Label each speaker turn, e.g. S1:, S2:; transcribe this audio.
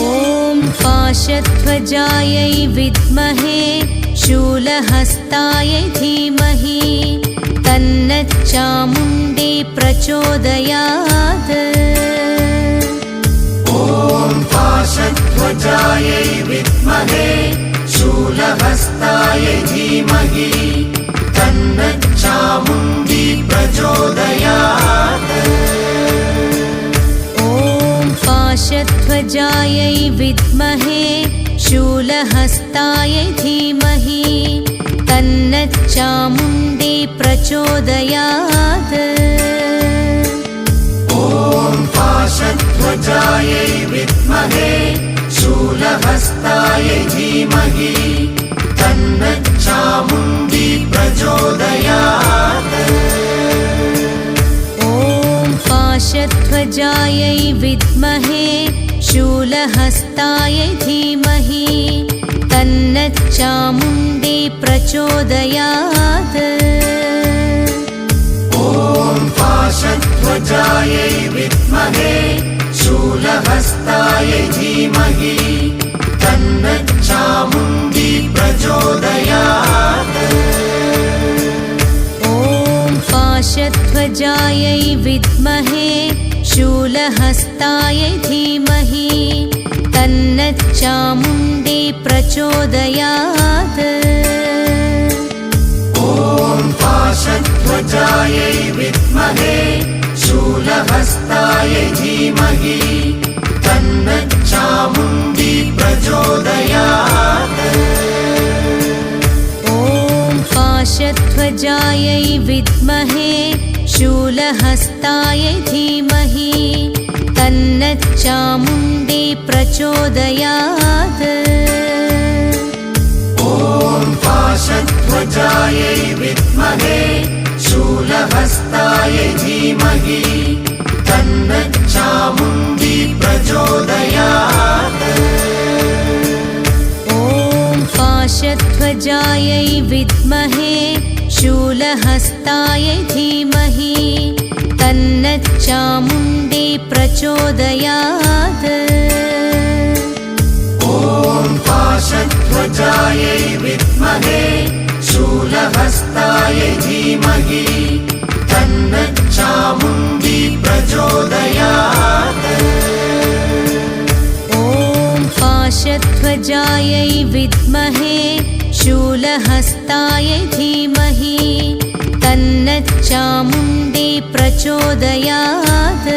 S1: ॐ पाशध्वजायै विद्महे शूलहस्तायै धीमहि तन्नच्चामुण्डी प्रचोदयात्।
S2: ॐ पाशध्वजायै विद्महे शूलहस्तायै धीमहि तन्नच्चामुण्डी प्रचोदयात्।
S1: ॐ पाशध्वजायै विद्महे शूलहस्तायै धीमहि तन्नच्चामुण्डी प्रचोदयात्।
S2: ॐ पाशध्वजायै विद्महे शूलहस्तायै धीमहि तन्नच्चामुण्डी प्रचोदयात्।
S1: ॐ पाशध्वजायै विद्महे शूलहस्तायै धीमहि तन्नच्चामुण्डी प्रचोदयात्।
S2: ॐ पाशध्वजायै विद्महे शूलहस्तायै धीमहि तन्नच्चामुण्डी प्रचोदयात्।
S1: ॐ पाशध्वजायै विद्महे शूलहस्तायै धीमहि तन्नच्चामुण्डी प्रचोदयात्।
S2: ॐ पाशध्वजायै विद्महे शूलहस्तायै धीमहि तन्नच्चामुण्डी प्रचोदयात्।
S1: ॐ पाशध्वजायै विद्महे शूलहस्तायै धीमहि तन्नच्चामुण्डी प्रचोदयात्।
S2: ॐ पाशध्वजायै विद्महे शूलहस्तायै धीमहि तन्नच्चामुण्डी प्रचोदयात्।
S1: ॐ पाशध्वजायै विद्महे शूलहस्तायै धीमहि तन्नच्चामुण्डी प्रचोदयात्।
S2: ॐ पाशध्वजायै विद्महे शूलहस्तायै धीमहि तन्नच्चामुण्डी प्रचोदयात्।
S1: ॐ पाशध्वजायै विद्महे शूलहस्तायै धीमहि तन्नच्चामुण्डी प्रचोदयात्।